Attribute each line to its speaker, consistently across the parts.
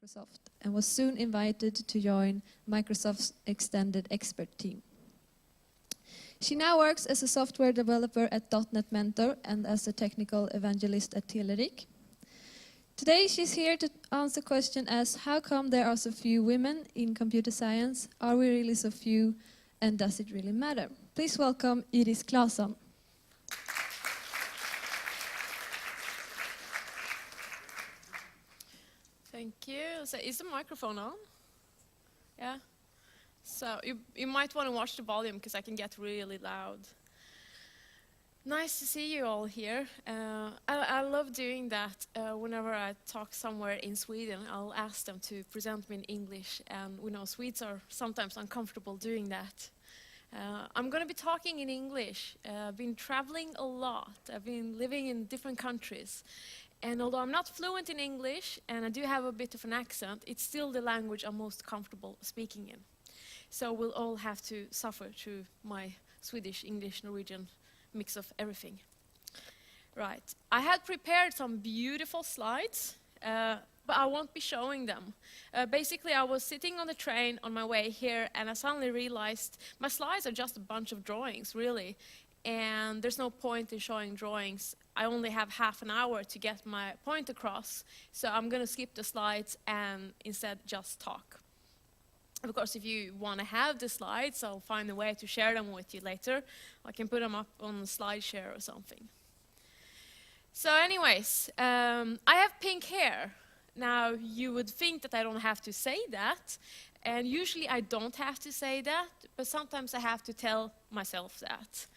Speaker 1: Microsoft and was soon invited to join Microsoft's extended expert team. She now works as a software developer at .NET Mentor and as a technical evangelist at Telerik. Today she's here to answer the question as how come there are so few women in computer science? Are we really so few? And does it really matter? Please welcome Iris Classon.
Speaker 2: Thank you. So is the microphone on? Yeah. So you might want to watch the volume because I can get really loud. Nice to see you all here. I love doing that. Whenever I talk somewhere in Sweden, I'll ask them to present me in English. And we know Swedes are sometimes uncomfortable doing that. I'm going to be talking in English. I've been traveling a lot. I've been living in different countries. And although I'm not fluent in English, and I do have a bit of an accent, it's still the language I'm most comfortable speaking in. So we'll all have to suffer through my Swedish, English, Norwegian mix of everything. Right, I had prepared some beautiful slides, but I won't be showing them. Basically, I was sitting on the train on my way here, and I suddenly realized my slides are just a bunch of drawings, really. And there's no point in showing drawings. I only have half an hour to get my point across, so I'm going to skip the slides and instead just talk. Of course, if you want to have the slides, I'll find a way to share them with you later. I can put them up on SlideShare or something. So anyways, I have pink hair. Now, you would think that I don't have to say that, and usually I don't have to say that, but sometimes I have to tell myself that.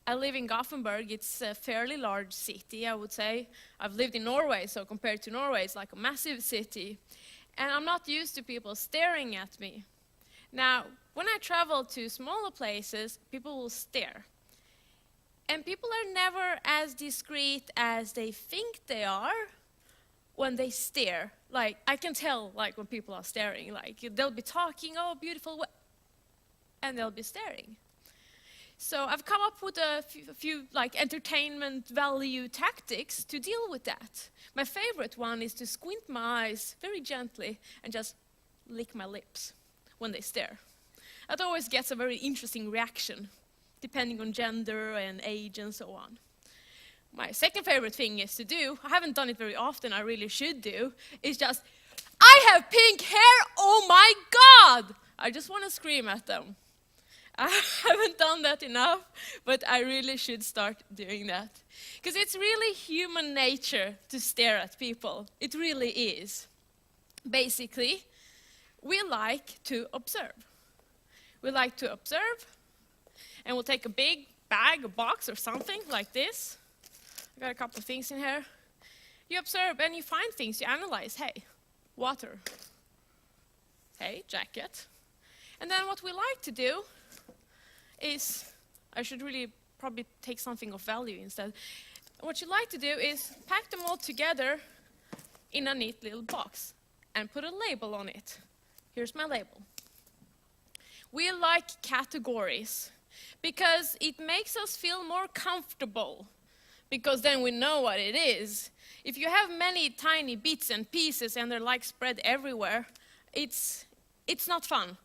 Speaker 2: I live in Gothenburg. It's a fairly large city, I would say. I've lived in Norway, so compared to Norway, it's like a massive city. And I'm not used to people staring at me. Now, when I travel to smaller places, people will stare. And people are never as discreet as they think they are when they stare. Like, I can tell, like, when people are staring. Like, they'll be talking, oh, beautiful, and they'll be staring. So I've come up with a few like entertainment value tactics to deal with that. My favorite one is to squint my eyes very gently and just lick my lips when they stare. That always gets a very interesting reaction, depending on gender and age and so on. My second favorite thing is to do, I haven't done it very often, I really should do, is just, I have pink hair, oh my God! I just want to scream at them. I haven't done that enough, but I really should start doing that. Because it's really human nature to stare at people. It really is. Basically, we like to observe. We like to observe, and we'll take a big bag, a box or something like this. I got a couple of things in here. You observe and you find things, you analyze. Hey, water. Hey, jacket. And then what we like to do is, I should really probably take something of value instead. What you like to do is pack them all together in a neat little box and put a label on it. Here's my label. We like categories because it makes us feel more comfortable, because then we know what it is. If you have many tiny bits and pieces and they're like spread everywhere, it's not fun.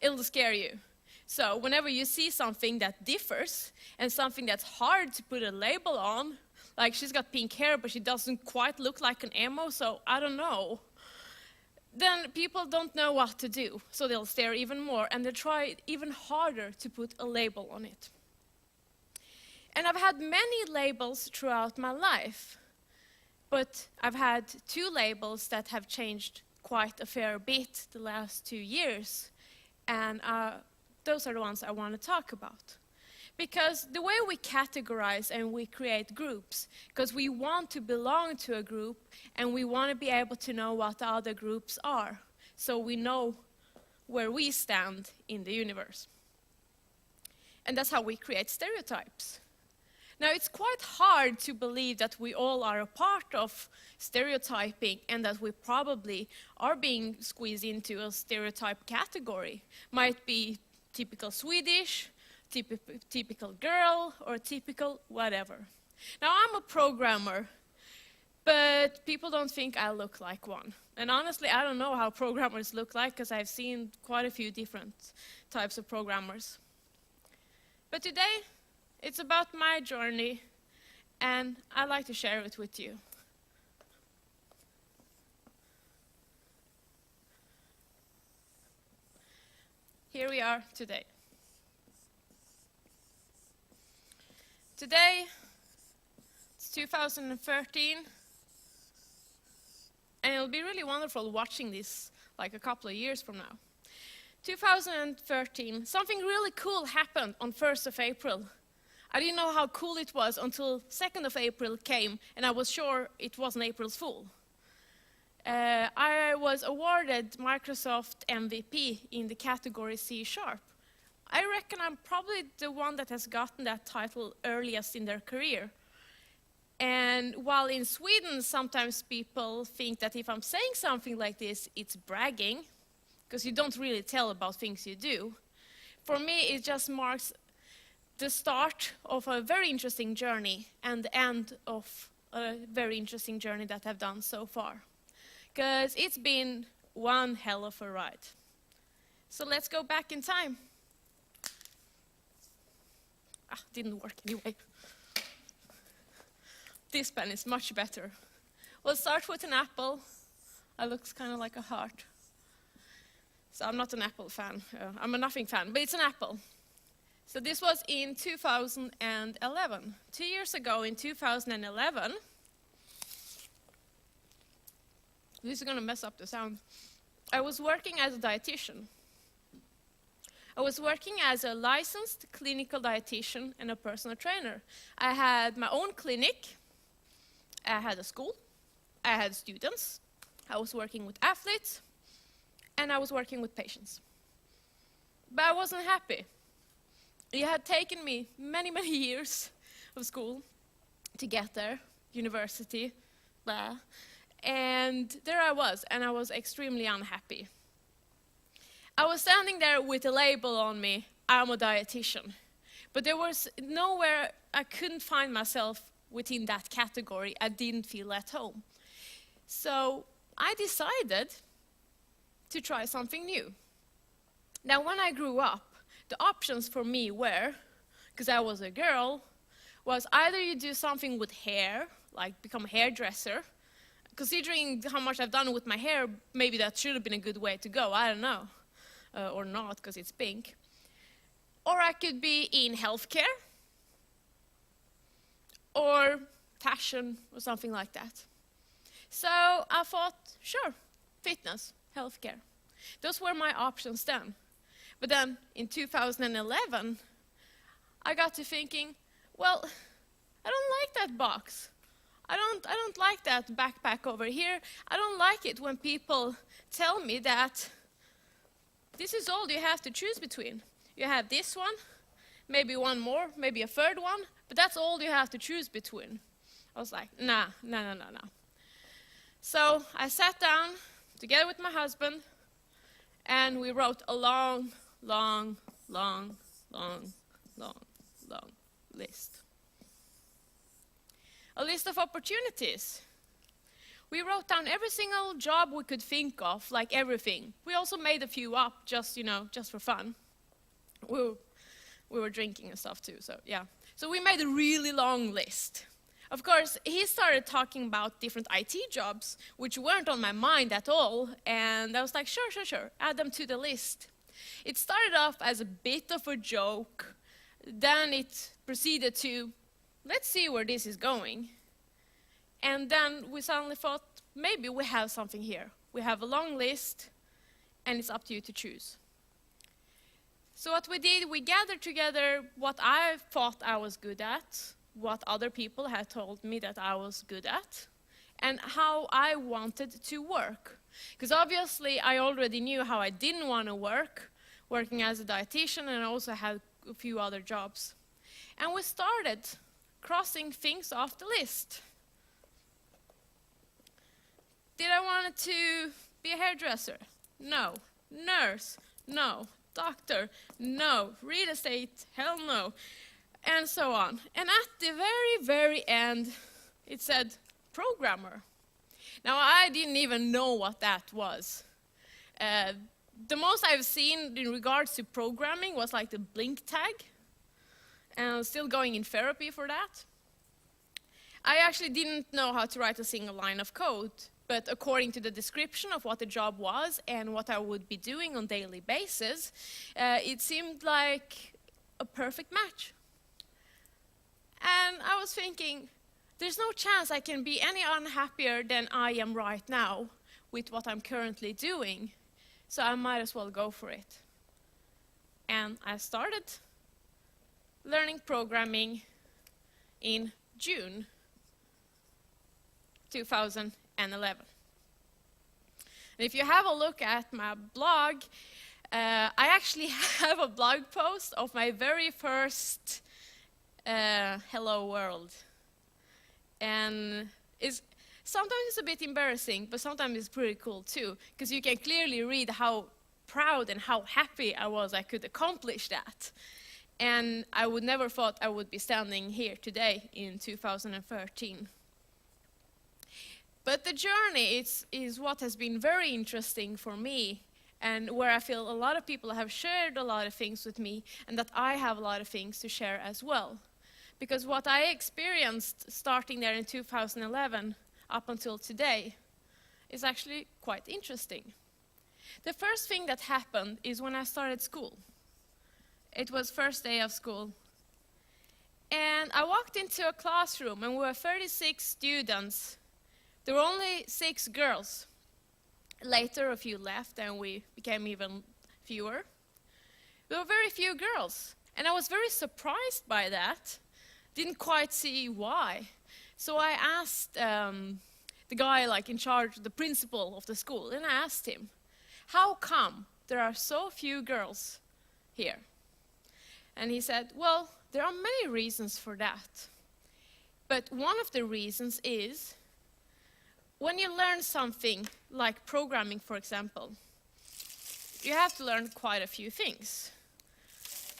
Speaker 2: It'll scare you. So whenever you see something that differs and something that's hard to put a label on, like she's got pink hair but she doesn't quite look like an emo, so I don't know, then people don't know what to do. So they'll stare even more and they'll try even harder to put a label on it. And I've had many labels throughout my life, but I've had two labels that have changed quite a fair bit the last 2 years. And those are the ones I want to talk about. Because the way we categorize and we create groups, because we want to belong to a group and we want to be able to know what the other groups are, so we know where we stand in the universe. And that's how we create stereotypes. Now, it's quite hard to believe that we all are a part of stereotyping and that we probably are being squeezed into a stereotype category. Might be typical Swedish, typical girl, or typical whatever. Now, I'm a programmer, But people don't think I look like one. And honestly, I don't know how programmers look like, because I've seen quite a few different types of programmers. But today, it's about my journey, and I'd like to share it with you. Here we are today. Today, it's 2013, and it'll be really wonderful watching this like a couple of years from now. 2013, something really cool happened on 1st of April. I didn't know how cool it was until 2nd of April came, and I was sure it wasn't April's Fool. I was awarded Microsoft MVP in the category C#. I reckon I'm probably the one that has gotten that title earliest in their career. And while in Sweden sometimes people think that if I'm saying something like this, it's bragging, because you don't really tell about things you do. For me, it just marks the start of a very interesting journey and the end of a very interesting journey that I've done so far. Because it's been one hell of a ride. So let's go back in time. Didn't work anyway. This pen is much better. We'll start with an apple. It looks kind of like a heart. So I'm not an apple fan. I'm a nothing fan, but it's an apple. So this was in 2011. 2 years ago in 2011, this is going to mess up the sound. I was working as a dietitian. I was working as a licensed clinical dietitian and a personal trainer. I had my own clinic. I had a school. I had students. I was working with athletes. And I was working with patients. But I wasn't happy. It had taken me many, many years of school to get there, university, blah. And there I was, and I was extremely unhappy. I was standing there with a label on me, I'm a dietitian. But there was nowhere I couldn't find myself within that category. I didn't feel at home. So I decided to try something new. Now, when I grew up, the options for me were, because I was a girl, was either you do something with hair, like become a hairdresser. Considering how much I've done with my hair, maybe that should have been a good way to go, I don't know. Or not, because it's pink. Or I could be in healthcare, or fashion, or something like that. So I thought, sure, fitness, healthcare. Those were my options then. But then in 2011, I got to thinking, well, I don't like that box. I don't like that backpack over here. I don't like it when people tell me that this is all you have to choose between. You have this one, maybe one more, maybe a third one, but that's all you have to choose between. I was like, nah. So I sat down together with my husband, and we wrote a long list. A list of opportunities. We wrote down every single job we could think of, like everything. We also made a few up, just for fun. We were drinking and stuff too, so yeah. So we made a really long list. Of course, he started talking about different IT jobs, which weren't on my mind at all, and I was like, sure, add them to the list. It started off as a bit of a joke, then it proceeded to, let's see where this is going. And then we suddenly thought, maybe we have something here. We have a long list, and it's up to you to choose. So what we did, we gathered together what I thought I was good at, what other people had told me that I was good at, and how I wanted to work. Because obviously I already knew how I didn't want to work, working as a dietitian, and I also had a few other jobs. And we started crossing things off the list. Did I want to be a hairdresser? No. Nurse? No. Doctor? No. Real estate? Hell no. And so on. And at the very, very end, it said programmer. Now, I didn't even know what that was. The most I've seen in regards to programming was like the blink tag, and I'm still going in therapy for that. I actually didn't know how to write a single line of code, but according to the description of what the job was and what I would be doing on a daily basis, it seemed like a perfect match. And I was thinking, there's no chance I can be any unhappier than I am right now with what I'm currently doing, so I might as well go for it. And I started learning programming in June 2011. And if you have a look at my blog, I actually have a blog post of my very first Hello World. And sometimes it's a bit embarrassing, but sometimes it's pretty cool too, because you can clearly read how proud and how happy I was I could accomplish that. And I would never thought I would be standing here today in 2013. But the journey is what has been very interesting for me, and where I feel a lot of people have shared a lot of things with me, and that I have a lot of things to share as well. Because what I experienced starting there in 2011 up until today is actually quite interesting. The first thing that happened is when I started school. It was first day of school. And I walked into a classroom and we were 36 students. There were only 6 girls. Later a few left and we became even fewer. There were very few girls. And I was very surprised by that. Didn't quite see why. So I asked the guy like in charge, the principal of the school, and I asked him, how come there are so few girls here? And he said, well, there are many reasons for that. But one of the reasons is, when you learn something like programming, for example, you have to learn quite a few things.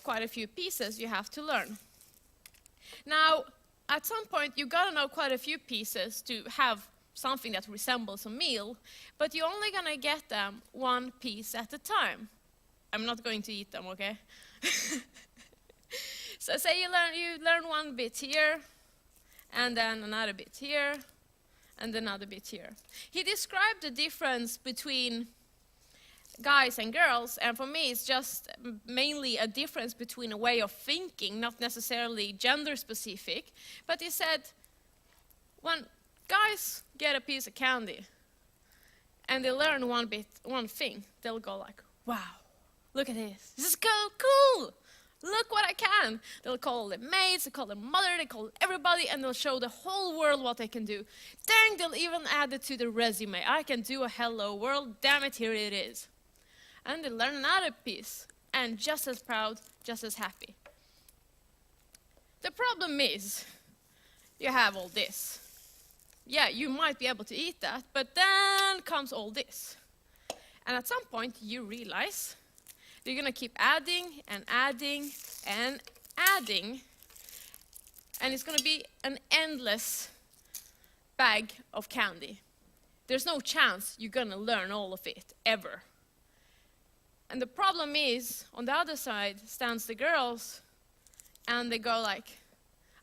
Speaker 2: Quite a few pieces you have to learn. Now, at some point, you gotta know quite a few pieces to have something that resembles a meal, but you're only gonna get them one piece at a time. I'm not going to eat them, okay? So say you learn one bit here, and then another bit here, and another bit here. He described the difference between guys and girls, and for me it's just mainly a difference between a way of thinking, not necessarily gender specific. But he said, when guys get a piece of candy and they learn one thing, they'll go like, wow, look at this. This is cool. Look what I can. They'll call their mates, they'll call their mother, they call everybody, and they'll show the whole world what they can do. Dang, they'll even add it to the resume. I can do a hello world, damn it, here it is. And they learn another piece, and just as proud, just as happy. The problem is, you have all this. Yeah, you might be able to eat that, but then comes all this. And at some point, you realize you're gonna keep adding and adding and adding, and it's gonna be an endless bag of candy. There's no chance you're gonna learn all of it, ever. And the problem is, on the other side stands the girls, and they go like,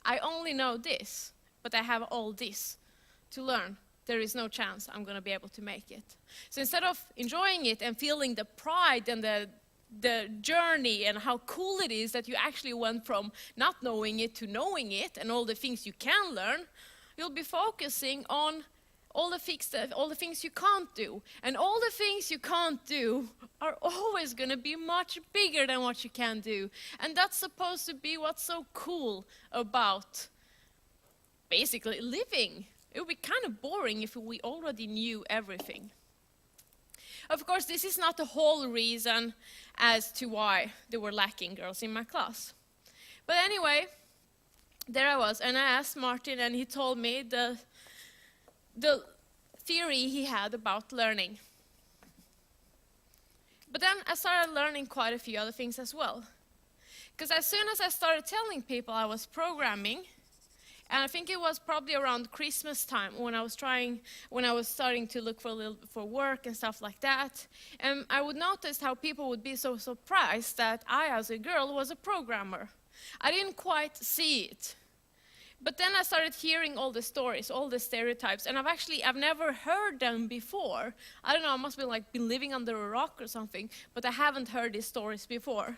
Speaker 2: I only know this, but I have all this to learn. There is no chance I'm gonna be able to make it. So instead of enjoying it and feeling the pride and the journey and how cool it is that you actually went from not knowing it to knowing it and all the things you can learn, you'll be focusing on all the things you can't do. And all the things you can't do are always going to be much bigger than what you can do. And that's supposed to be what's so cool about basically living. It would be kind of boring if we already knew everything. Of course, this is not the whole reason as to why there were lacking girls in my class. But anyway, there I was, and I asked Martin, and he told me the theory he had about learning. But then I started learning quite a few other things as well. Because as soon as I started telling people I was programming, And I think it was probably around Christmas time when I was starting to look for work and stuff like that. And I would notice how people would be so surprised that I, as a girl, was a programmer. I didn't quite see it. But then I started hearing all the stories, all the stereotypes, and I've never heard them before. I don't know, I must have been living under a rock or something, but I haven't heard these stories before.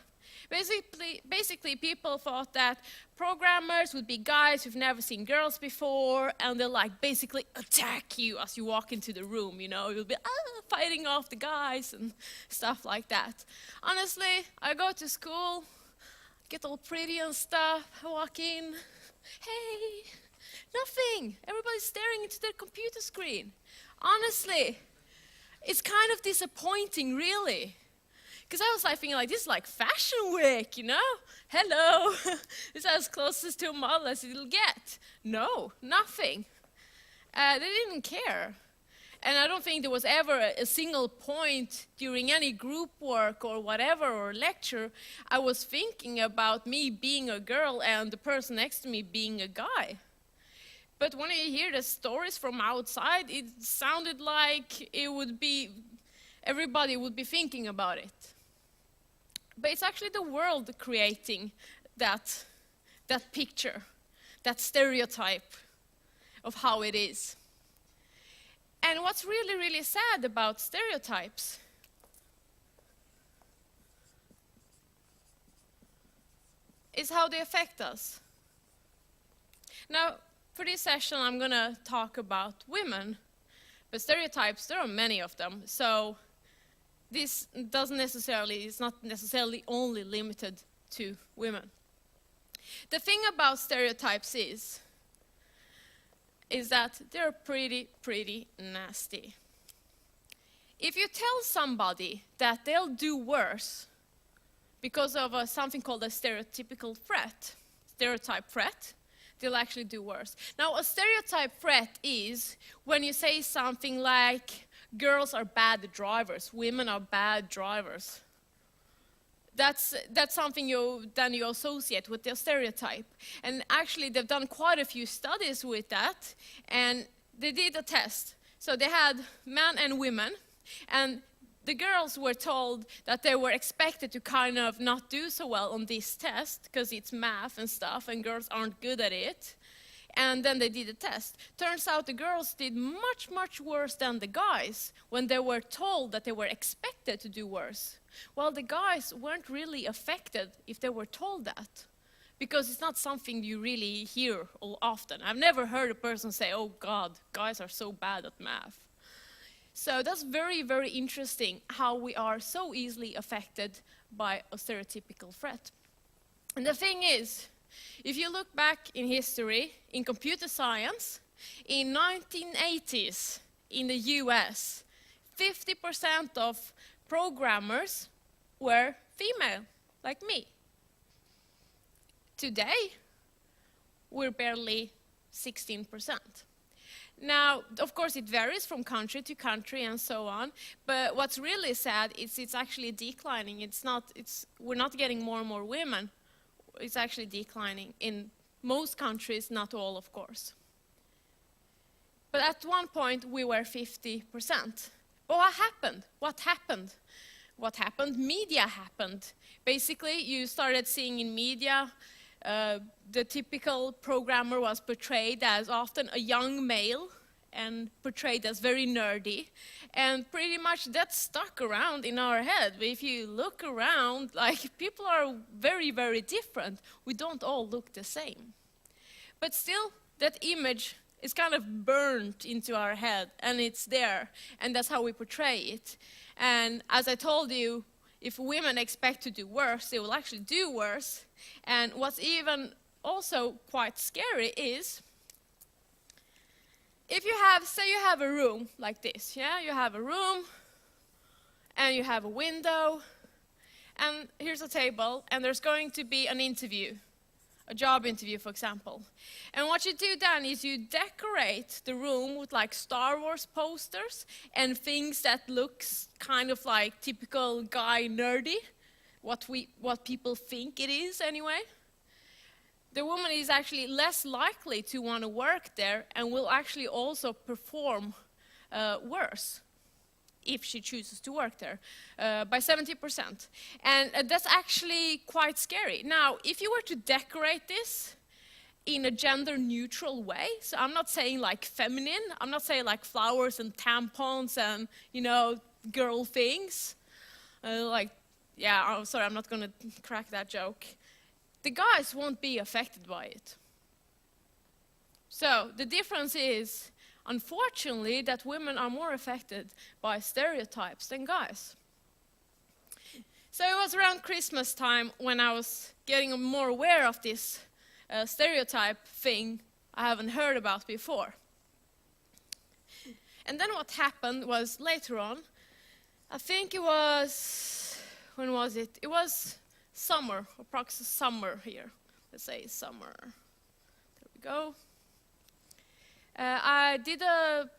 Speaker 2: Basically, people thought that programmers would be guys who've never seen girls before, and they'll basically attack you as you walk into the room, You'll be fighting off the guys and stuff like that. Honestly, I go to school, get all pretty and stuff, I walk in, hey, nothing. Everybody's staring into their computer screen. Honestly, it's kind of disappointing, really. Because I was thinking, this is like fashion week, Hello, this is as closest to a model as it'll get. No, nothing. They didn't care. And I don't think there was ever a single point during any group work or whatever or lecture I was thinking about me being a girl and the person next to me being a guy. But when you hear the stories from outside, it sounded like everybody would be thinking about it. But it's actually the world creating that picture, that stereotype of how it is. And what's really, really sad about stereotypes is how they affect us. Now, for this session, I'm going to talk about women, but stereotypes, there are many of them, so this is not necessarily only limited to women. The thing about stereotypes is that they're pretty nasty. If you tell somebody that they'll do worse because of something called a stereotype threat, they'll actually do worse. Now, a stereotype threat is when you say something like, girls are bad drivers, women are bad drivers. That's something you associate with the stereotype. And actually, they've done quite a few studies with that, and they did a test. So they had men and women, and the girls were told that they were expected to kind of not do so well on this test, because it's math and stuff, and girls aren't good at it. And then they did a test. Turns out the girls did much, much worse than the guys when they were told that they were expected to do worse. Well, the guys weren't really affected if they were told that, because it's not something you really hear all often. I've never heard a person say, oh God, guys are so bad at math. So that's very, very interesting how we are so easily affected by a stereotypical threat. And the thing is, if you look back in history, in computer science, in 1980s in the US, 50% of programmers were female, like me. Today, we're barely 16%. Now, of course, it varies from country to country and so on, but what's really sad is it's actually declining. We're not getting more and more women. It's actually declining in most countries, not all, of course. But at one point, we were 50%. But what happened? What happened? What happened? Media happened. Basically, you started seeing in media, the typical programmer was portrayed as often a young male and portrayed as very nerdy. And pretty much that stuck around in our head. If you look around, people are very, very different. We don't all look the same. But still, that image is kind of burnt into our head, and it's there, and that's how we portray it. And as I told you, if women expect to do worse, they will actually do worse. And what's even also quite scary is, if you have a room like this, yeah? You have a room, and you have a window, and here's a table, and there's going to be an interview, a job interview, for example. And what you do then is you decorate the room with Star Wars posters and things that looks kind of like typical guy nerdy, what people think it is anyway. the woman is actually less likely to want to work there and will actually also perform worse if she chooses to work there, by 70%. And that's actually quite scary. Now, if you were to decorate this in a gender-neutral way, so I'm not saying like feminine, I'm not saying like flowers and tampons and, you know, girl things. I'm sorry, I'm not gonna crack that joke. The guys won't be affected by it. So the difference is, unfortunately, that women are more affected by stereotypes than guys. So it was around Christmas time when I was getting more aware of this stereotype thing I haven't heard about before. And then what happened was later on, I think it was, when was it? It was summer, approximately summer here. Let's say summer. There we go. I did a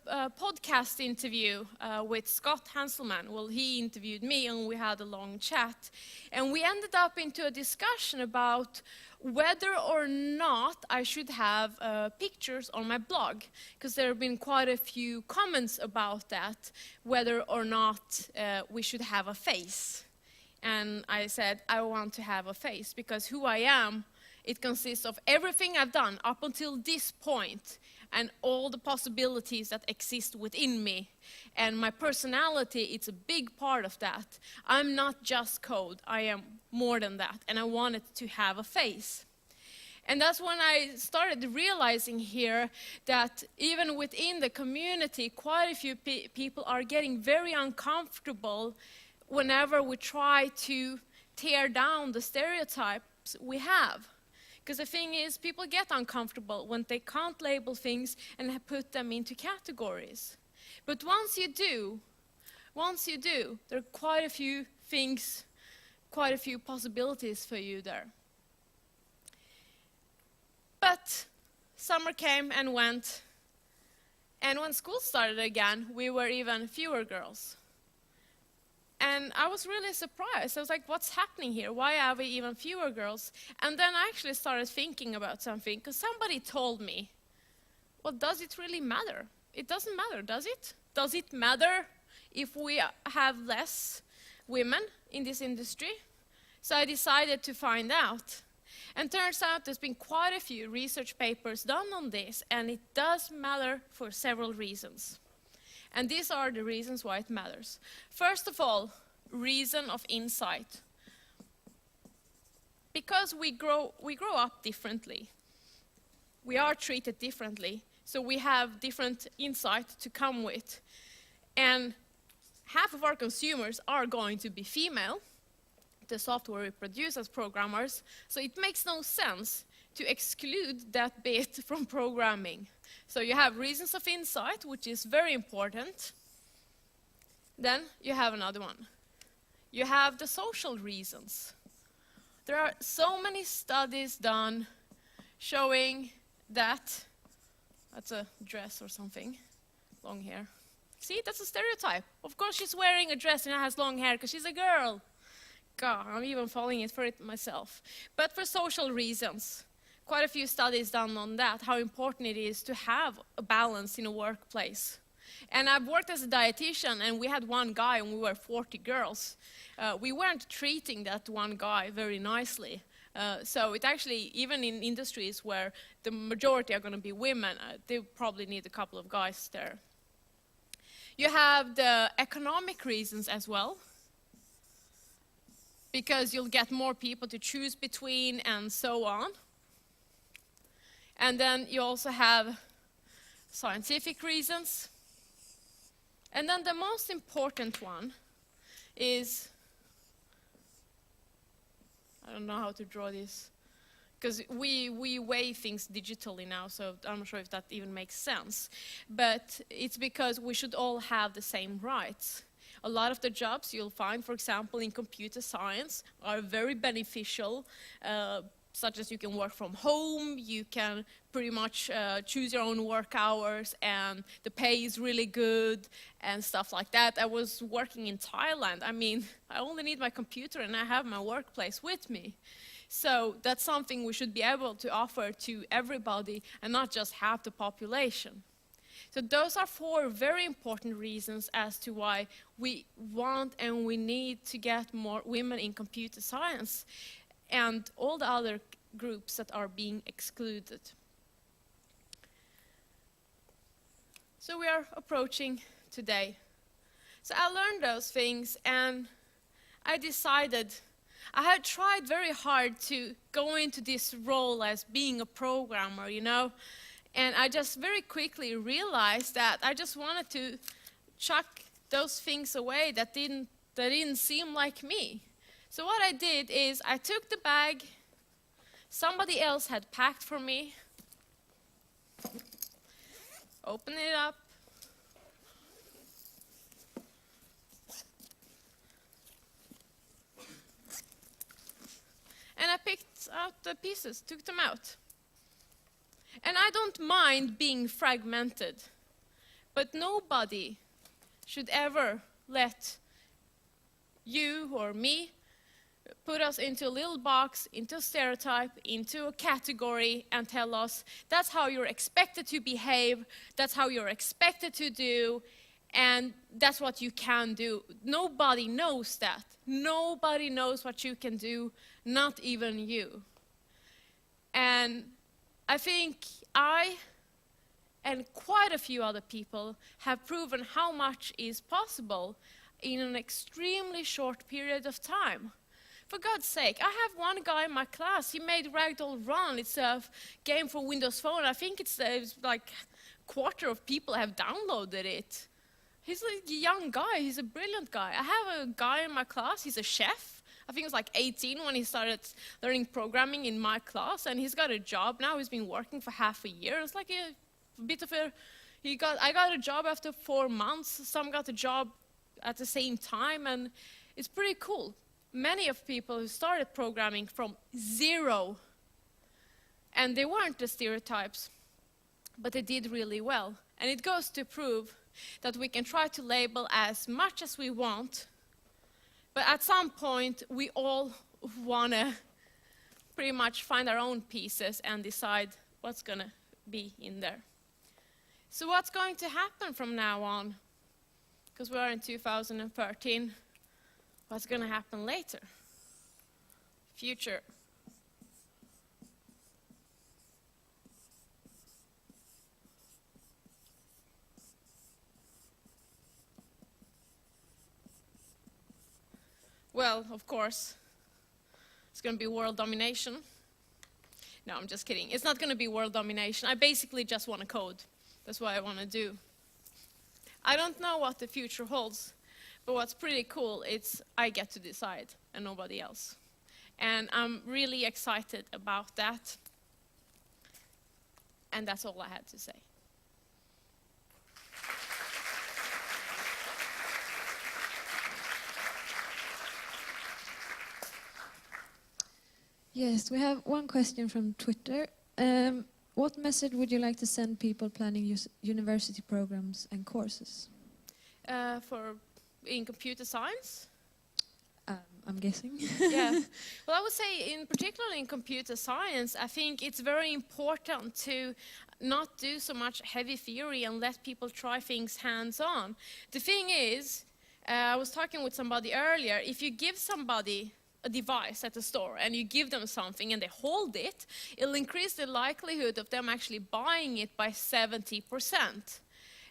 Speaker 2: podcast interview with Scott Hanselman. Well, he interviewed me and we had a long chat. And we ended up into a discussion about whether or not I should have pictures on my blog. Because there have been quite a few comments about that, whether or not we should have a face. And I said, I want to have a face because who I am, it consists of everything I've done up until this point and all the possibilities that exist within me. And my personality, it's a big part of that. I'm not just code, I am more than that, and I wanted to have a face. And that's when I started realizing here that even within the community, quite a few people are getting very uncomfortable whenever we try to tear down the stereotypes we have. Because the thing is, people get uncomfortable when they can't label things and put them into categories. But once you do, there are quite a few things, quite a few possibilities for you there. But summer came and went, and when school started again, we were even fewer girls. And I was really surprised. I was like, what's happening here? Why are we even fewer girls? And then I actually started thinking about something, because somebody told me, well, does it really matter? It doesn't matter, does it? Does it matter if we have less women in this industry? So I decided to find out. And turns out there's been quite a few research papers done on this, and it does matter for several reasons. And these are the reasons why it matters. First of all, reason of insight. Because we grow up differently. We are treated differently, so we have different insight to come with. And half of our consumers are going to be female, the software we produce as programmers, so it makes no sense to exclude that bit from programming. So you have reasons of insight, which is very important. Then you have another one. You have the social reasons. There are so many studies done showing that, that's a dress or something, long hair. See, that's a stereotype. Of course she's wearing a dress and has long hair because she's a girl. God, I'm even falling for it myself. But for social reasons, quite a few studies done on that, how important it is to have a balance in a workplace. And I've worked as a dietitian, and we had one guy and we were 40 girls. We weren't treating that one guy very nicely. So it actually, even in industries where the majority are going to be women, they probably need a couple of guys there. You have the economic reasons as well, because you'll get more people to choose between and so on. And then you also have scientific reasons. And then the most important one is, I don't know how to draw this, because we weigh things digitally now, so I'm not sure if that even makes sense. But it's because we should all have the same rights. A lot of the jobs you'll find, for example, in computer science, are very beneficial such as you can work from home, you can pretty much choose your own work hours, and the pay is really good and stuff like that. I was working in Thailand. I mean, I only need my computer and I have my workplace with me. So that's something we should be able to offer to everybody and not just half the population. So those are 4 very important reasons as to why we want and we need to get more women in computer science and all the other groups that are being excluded. So we are approaching today. So I learned those things and I decided, I had tried very hard to go into this role as being a programmer, you know, and I just very quickly realized that I just wanted to chuck those things away that didn't seem like me. So what I did is I took the bag somebody else had packed for me, opened it up, and I picked out the pieces, took them out. And I don't mind being fragmented, but nobody should ever let you or me put us into a little box, into a stereotype, into a category, and tell us that's how you're expected to behave, that's how you're expected to do, and that's what you can do. Nobody knows that. Nobody knows what you can do, not even you. And I think I and quite a few other people have proven how much is possible in an extremely short period of time. For God's sake, I have one guy in my class, he made Ragdoll Run. It's a game for Windows Phone. I think it's like a quarter of people have downloaded it. He's a young guy, he's a brilliant guy. I have a guy in my class, he's a chef. I think he was like 18 when he started learning programming in my class, and he's got a job now. He's been working for half a year. It's like a bit of a, I got a job after 4 months. Some got a job at the same time, and it's pretty cool. Many of people who started programming from zero, and they weren't the stereotypes, but they did really well. And it goes to prove that we can try to label as much as we want, but at some point we all want to pretty much find our own pieces and decide what's going to be in there. So what's going to happen from now on? Because we are in 2013. What's going to happen later? Future. Well, of course, it's going to be world domination. No, I'm just kidding. It's not going to be world domination. I basically just want to code. That's what I want to do. I don't know what the future holds, but what's pretty cool is I get to decide and nobody else. And I'm really excited about that. And that's all I had to say.
Speaker 1: Yes, we have one question from Twitter. What message would you like to send people planning university programs and courses?
Speaker 2: In computer science?
Speaker 1: I'm guessing.
Speaker 2: Yeah. Well, I would say, particularly in computer science, I think it's very important to not do so much heavy theory and let people try things hands-on. The thing is, I was talking with somebody earlier, if you give somebody a device at the store and you give them something and they hold it, it'll increase the likelihood of them actually buying it by 70%.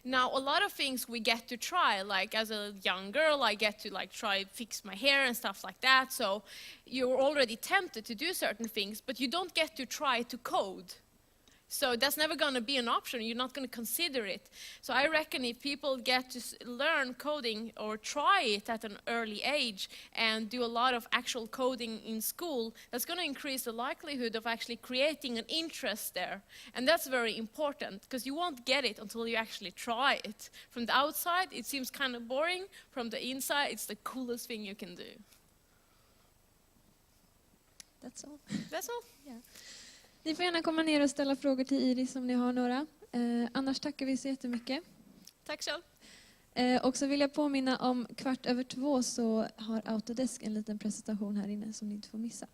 Speaker 2: Now, a lot of things we get to try, like as a young girl, I get to try fix my hair and stuff like that, so you're already tempted to do certain things, but you don't get to try to code. So that's never going to be an option. You're not going to consider it. So I reckon if people get to learn coding or try it at an early age and do a lot of actual coding in school, that's going to increase the likelihood of actually creating an interest there. And that's very important because you won't get it until you actually try it. From the outside, it seems kind of boring. From the inside, it's the coolest thing you can do.
Speaker 1: That's all.
Speaker 2: That's all.
Speaker 1: Ni får gärna komma ner och ställa frågor till Iris om ni har några. Annars tackar vi så jättemycket.
Speaker 2: Tack själv.
Speaker 1: Och så vill jag påminna om 2:15 så har Autodesk en liten presentation här inne som ni inte får missa.